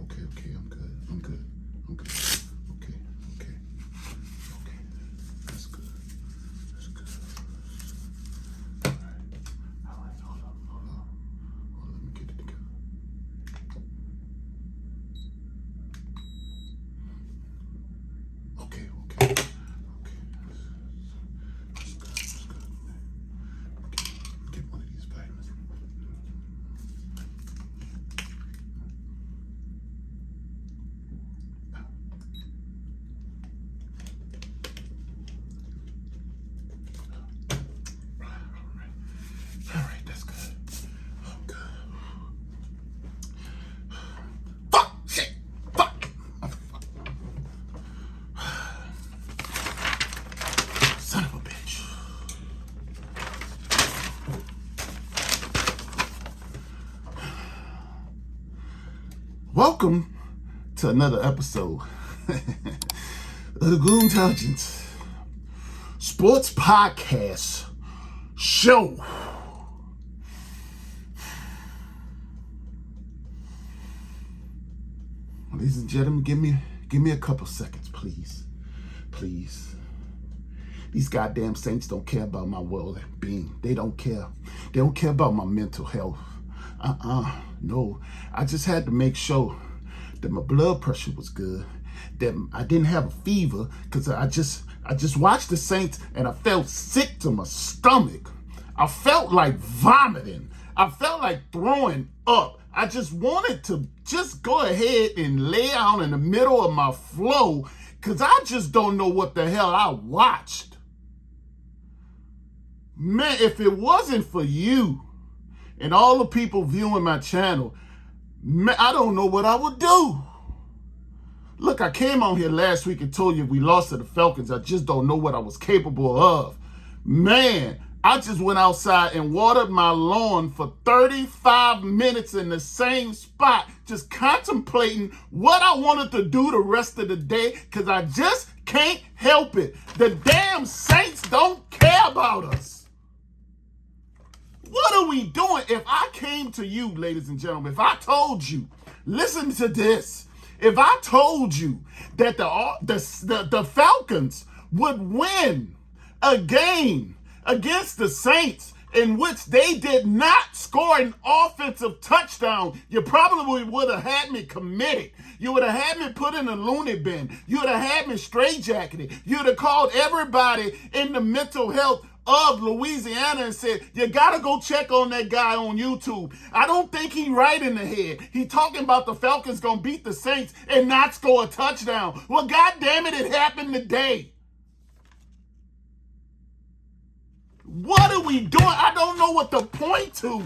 okay. I'm good. Okay. That's good. All right. Hold on. Let me get it together. Okay. That's good. Get one of these vitamins. All right, that's good. I'm good. Fuck. Son of a bitch. Welcome to another episode of the Goon Intelligence Sports Podcast Show. Ladies and gentlemen, give me a couple seconds, please. These goddamn Saints don't care about my well-being. They don't care. They don't care about my mental health. No. I just had to make sure that my blood pressure was good, that I didn't have a fever, because I just watched the Saints and I felt sick to my stomach. I felt like vomiting. I felt like throwing up. I just wanted to just go ahead and lay out in the middle of my flow, because I just don't know what the hell I watched. Man, if it wasn't for you and all the people viewing my channel, man, I don't know what I would do. Look, I came on here last week and told you we lost to the Falcons. I just don't know what I was capable of. Man, I just went outside and watered my lawn for 35 minutes in the same spot, just contemplating what I wanted to do the rest of the day, because I just can't help it. The damn Saints don't care about us. What are we doing? If I came to you, ladies and gentlemen, if I told you, listen to this, if I told you that the Falcons would win a game against the Saints in which they did not score an offensive touchdown, you probably would have had me committed. You would have had me put in a loony bin. You would have had me straitjacketed. You would have called everybody in the mental health of Louisiana and said, you gotta go check on that guy on YouTube. I don't think he right in the head. He talking about the Falcons gonna beat the Saints and not score a touchdown. Well, goddamn it happened today. What are we doing? I don't know what to point to.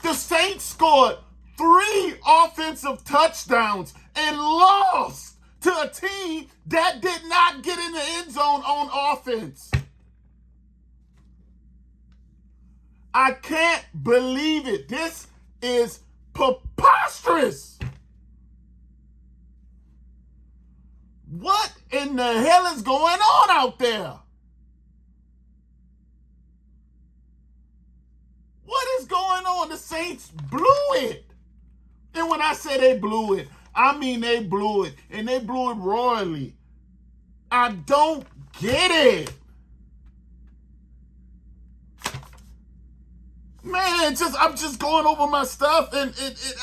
The Saints scored 3 offensive touchdowns and lost to a team that did not get in the end zone on offense. I can't believe it. This is preposterous. What in the hell is going on out there? What is going on? The Saints blew it. And when I say they blew it, I mean they blew it. And they blew it royally. I don't get it. Man, I'm just going over my stuff, and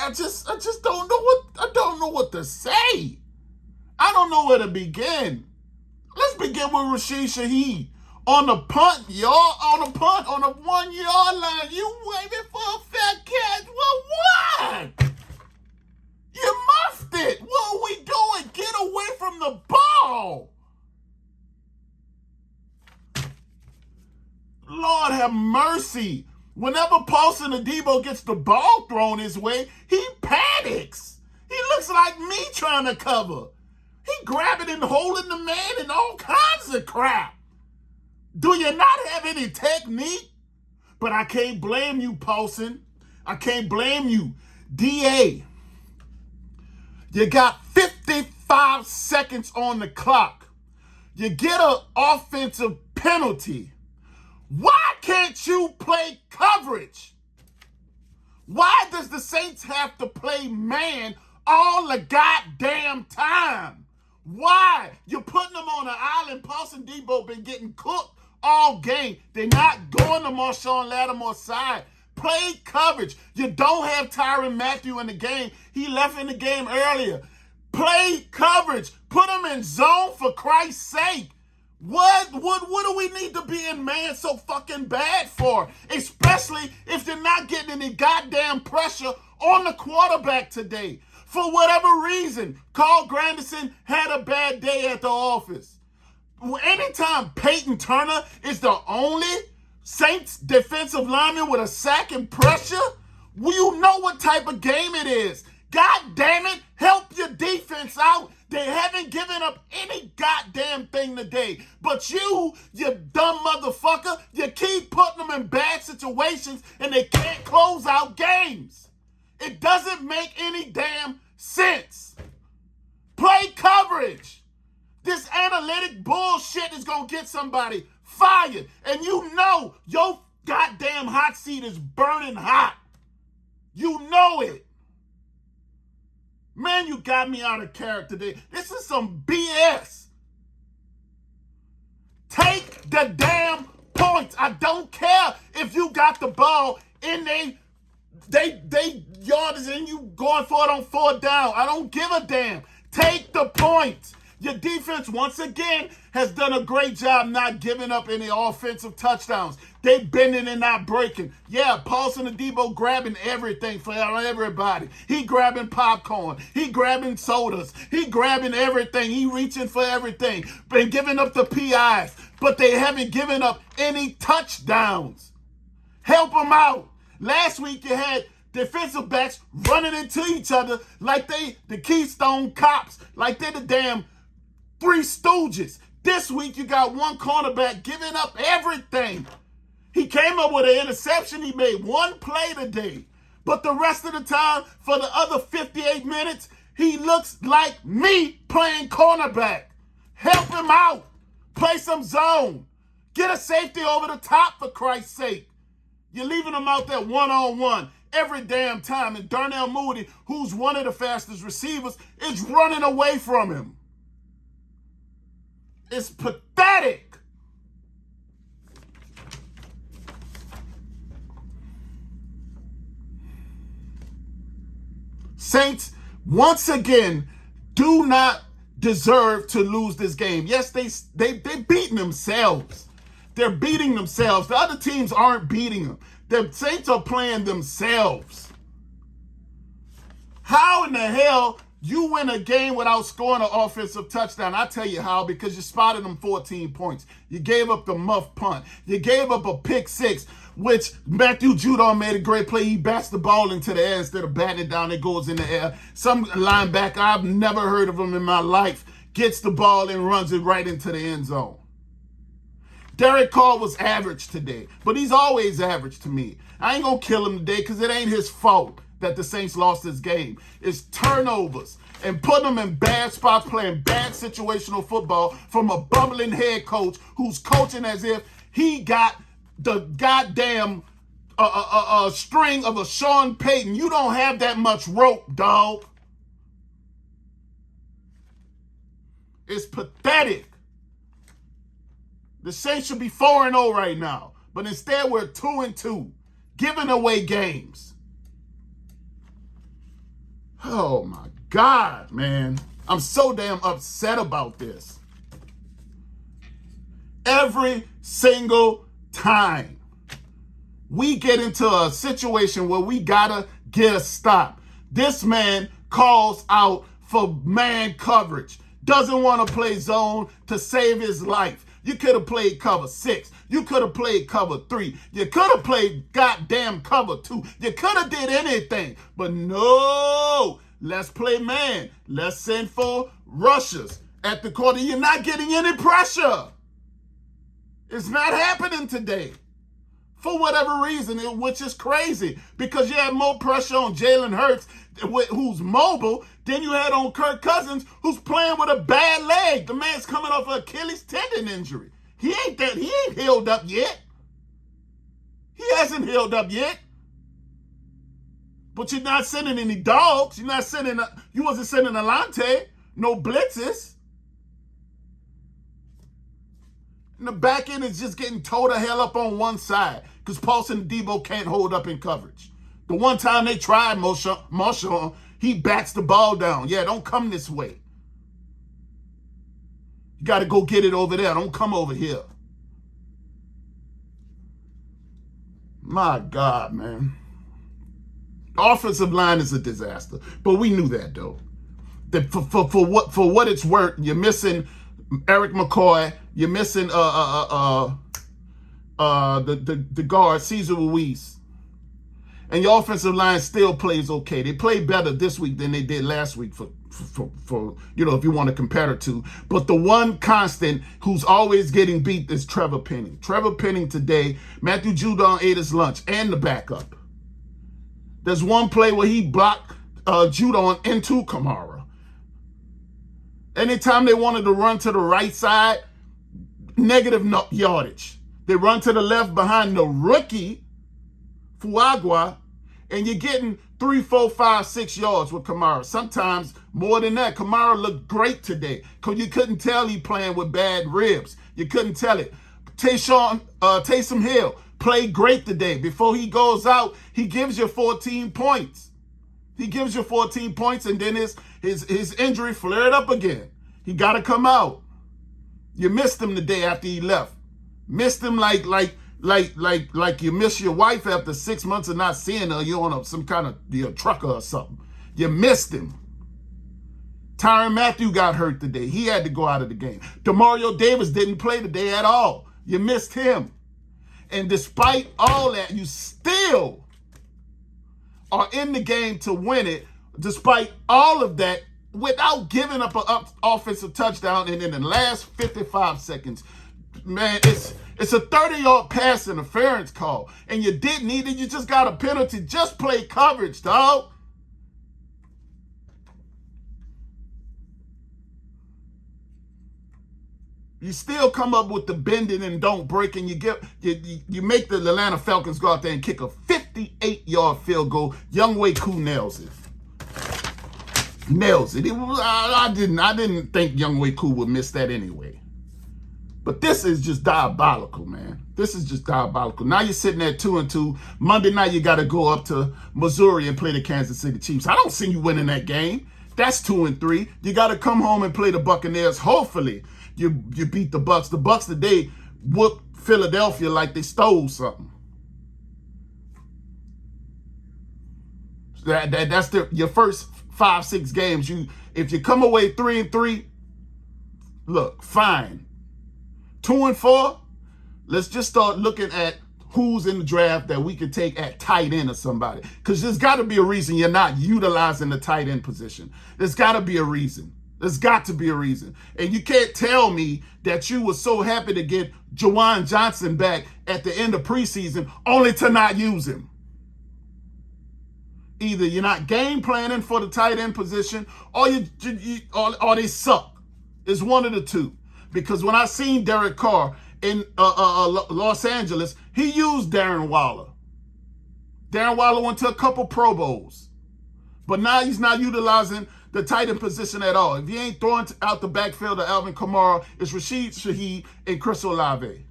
I just don't know what to say. I don't know where to begin. Let's begin with Rashid Shaheed. On the punt, y'all, on the 1 yard line, you waving for a fat catch. Well, what? You muffed it. What are we doing? Get away from the ball. Lord have mercy. Whenever Paulson Adebo gets the ball thrown his way, he panics. He looks like me trying to cover. He grabbing and holding the man and all kinds of crap. Do you not have any technique? But I can't blame you, Paulson. I can't blame you. DA, you got 55 seconds on the clock. You get an offensive penalty. Why can't you play coverage? Why does the Saints have to play man all the goddamn time. Why? You're putting them on an island. Paulson Debo been getting cooked all game. They're not going to Marshawn Lattimore's side. Play coverage. You don't have Tyrann Mathieu in the game. He left in the game earlier. Play coverage. Put him in zone for Christ's sake. What do we need to be in man so fucking bad for? Especially if you're not getting any goddamn pressure on the quarterback today. For whatever reason, Carl Granderson had a bad day at the office. Anytime Peyton Turner is the only Saints defensive lineman with a sack and pressure, you know what type of game it is. God damn it, help your defense out. They haven't given up any goddamn thing today. But you dumb motherfucker, you keep putting them in bad situations and they can't close out games. It doesn't make any damn sense. Play coverage. This analytic bullshit is going to get somebody fired. And you know your goddamn hot seat is burning hot. You know it. Man, you got me out of character today. This is some BS. Take the damn points. I don't care if you got the ball in they yards and you going for it on 4th down. I don't give a damn. Take the points. Your defense, once again, has done a great job not giving up any offensive touchdowns. They bending and not breaking. Yeah, Paulson Adebo grabbing everything for everybody. He grabbing popcorn. He grabbing sodas. He grabbing everything. He reaching for everything. Been giving up the PIs, but they haven't given up any touchdowns. Help them out. Last week you had defensive backs running into each other like they the Keystone Cops, like they're the damn Three Stooges. This week you got one cornerback giving up everything. He came up with an interception. He made one play today. But the rest of the time, for the other 58 minutes, he looks like me playing cornerback. Help him out. Play some zone. Get a safety over the top, for Christ's sake. You're leaving him out there one-on-one every damn time. And Darnell Mooney, who's one of the fastest receivers, is running away from him. It's pathetic. Saints, once again, do not deserve to lose this game. Yes, they're beating themselves. They're beating themselves. The other teams aren't beating them. The Saints are playing themselves. How in the hell you win a game without scoring an offensive touchdown? I tell you how, because you spotted them 14 points. You gave up the muff punt. You gave up a pick six, which Matthew Judon made a great play. He bats the ball into the air instead of batting it down. It goes in the air. Some linebacker, I've never heard of him in my life, gets the ball and runs it right into the end zone. Derek Carr was average today, but he's always average to me. I ain't going to kill him today because it ain't his fault that the Saints lost this game. It's turnovers and putting them in bad spots, playing bad situational football from a bumbling head coach who's coaching as if he got the goddamn string of a Sean Payton. You don't have that much rope, dog. It's pathetic. The Saints should be 4-0 right now, but instead we're 2-2, giving away games. Oh my God, man. I'm so damn upset about this. Every single time we get into a situation where we gotta get a stop, this man calls out for man coverage. Doesn't want to play zone to save his life. You could have played cover 6. You could have played cover 3. You could have played goddamn cover 2. You could have did anything. But no, let's play man. Let's send for rushers at the corner. You're not getting any pressure. It's not happening today. For whatever reason, which is crazy. Because you had more pressure on Jalen Hurts, who's mobile, than you had on Kirk Cousins, who's playing with a bad leg. The man's coming off an Achilles tendon injury. He ain't healed up yet. He hasn't healed up yet. But you're not sending any dogs. You're not sending, you wasn't sending Alante, no blitzes. And the back end is just getting towed the hell up on one side because Paulson and Debo can't hold up in coverage. The one time they tried Marshall, he bats the ball down. Yeah, don't come this way. You got to go get it over there. Don't come over here. My God, man. The offensive line is a disaster. But we knew that, though. That for what it's worth, you're missing Eric McCoy. You're missing the guard, Cesar Ruiz. And your offensive line still plays okay. They play better this week than they did last week for if you want to compare it to. But the one constant who's always getting beat is Trevor Penning. Trevor Penning today, Matthew Judon ate his lunch and the backup. There's one play where he blocked Judon into Kamara. Anytime they wanted to run to the right side, negative yardage. They run to the left behind the rookie, Fuagua, and you're getting 3, 4, 5, 6 yards with Kamara. Sometimes more than that. Kamara looked great today because you couldn't tell he playing with bad ribs. You couldn't tell it. Taysom Hill played great today. Before he goes out, he gives you 14 points. He gives you 14 points, and then his injury flared up again. He got to come out. You missed him the day after he left. Missed him like you miss your wife after 6 months of not seeing her. You're on some kind of trucker or something. You missed him. Tyrann Mathieu got hurt today. He had to go out of the game. Demario Davis didn't play today at all. You missed him. And despite all that, you still are in the game to win it, despite all of that, without giving up an offensive touchdown. And in the last 55 seconds, man, it's a 30-yard pass interference call. And you didn't need it. You just got a penalty. Just play coverage, dog. You still come up with the bending and don't break, and you make the Atlanta Falcons go out there and kick a 58-yard field goal. Younghoe Koo nails it. Nails it. I didn't think Younghoe Koo would miss that anyway. But this is just diabolical, man. This is just diabolical. Now you're sitting at 2-2. Monday night you got to go up to Missouri and play the Kansas City Chiefs. I don't see you winning that game. That's 2-3. You got to come home and play the Buccaneers. Hopefully you beat the Bucs. The Bucs today whooped Philadelphia like they stole something. That's your first 5-6 games. If you come away 3-3, look, fine. 2-4, let's just start looking at who's in the draft that we could take at tight end or somebody. Because there's got to be a reason you're not utilizing the tight end position. There's got to be a reason. There's got to be a reason. And you can't tell me that you were so happy to get Juwan Johnson back at the end of preseason only to not use him. Either you're not game planning for the tight end position or they suck. It's one of the two. Because when I seen Derek Carr in Los Angeles, he used Darren Waller. Darren Waller went to a couple Pro Bowls. But now he's not utilizing the tight end position at all. If he ain't throwing out the backfield to Alvin Kamara, it's Rashid Shaheed and Chris Olave.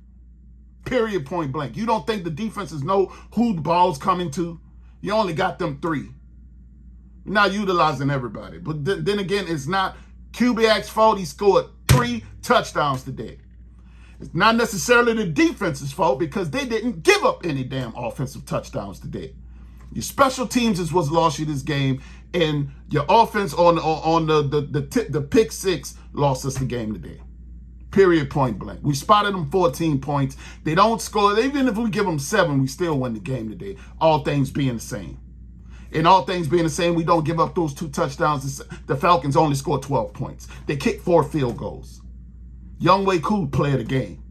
Period, point blank. You don't think the defenses know who the ball's coming to? You only got them 3. You're not utilizing everybody. But then again, it's not Kubiak's fault. He scored 3 touchdowns today. It's not necessarily the defense's fault because they didn't give up any damn offensive touchdowns today. Your special teams is what's lost you this game, and your offense on the pick 6 lost us the game today. Period, point blank. We spotted them 14 points. They don't score. Even if we give them 7, we still win the game today. All things being the same. And all things being the same, we don't give up those 2 touchdowns. The Falcons only scored 12 points. They kicked 4 field goals. Younghoe Koo player of the game.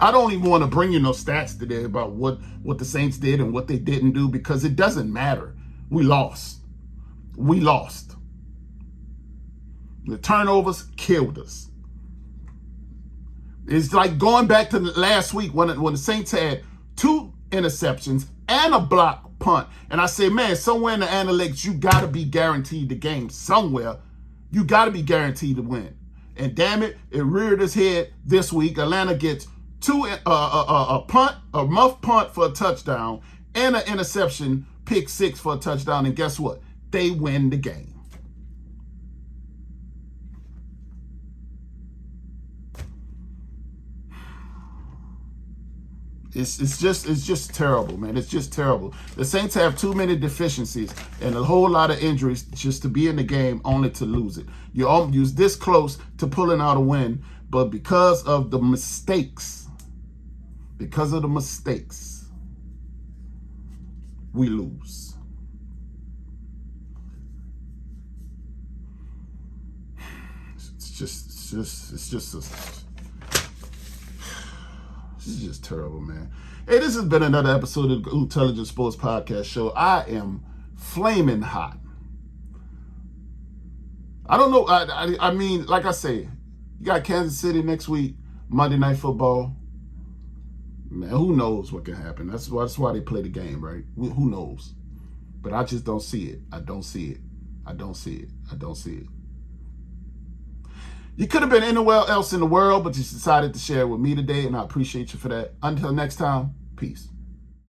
I don't even want to bring you no stats today about what the Saints did and what they didn't do because it doesn't matter. We lost. We lost. The turnovers killed us. It's like going back to last week when the Saints had 2 interceptions, and a block punt. And I say, man, somewhere in the analytics, you got to be guaranteed the game somewhere. You got to be guaranteed to win. And damn it, it reared its head this week. Atlanta gets a muff punt for a touchdown and an interception, pick 6 for a touchdown. And guess what? They win the game. It's just terrible, man. It's just terrible. The Saints have too many deficiencies and a whole lot of injuries just to be in the game only to lose it. You're this close to pulling out a win, but because of the mistakes, we lose. This is just terrible, man. Hey, this has been another episode of the Intelligent Sports Podcast Show. I am flaming hot. I don't know. I mean, like I say, you got Kansas City next week, Monday Night Football. Man, who knows what can happen? That's why they play the game, right? Who knows? But I just don't see it. I don't see it. You could have been anywhere else in the world, but you decided to share it with me today, and I appreciate you for that. Until next time, peace.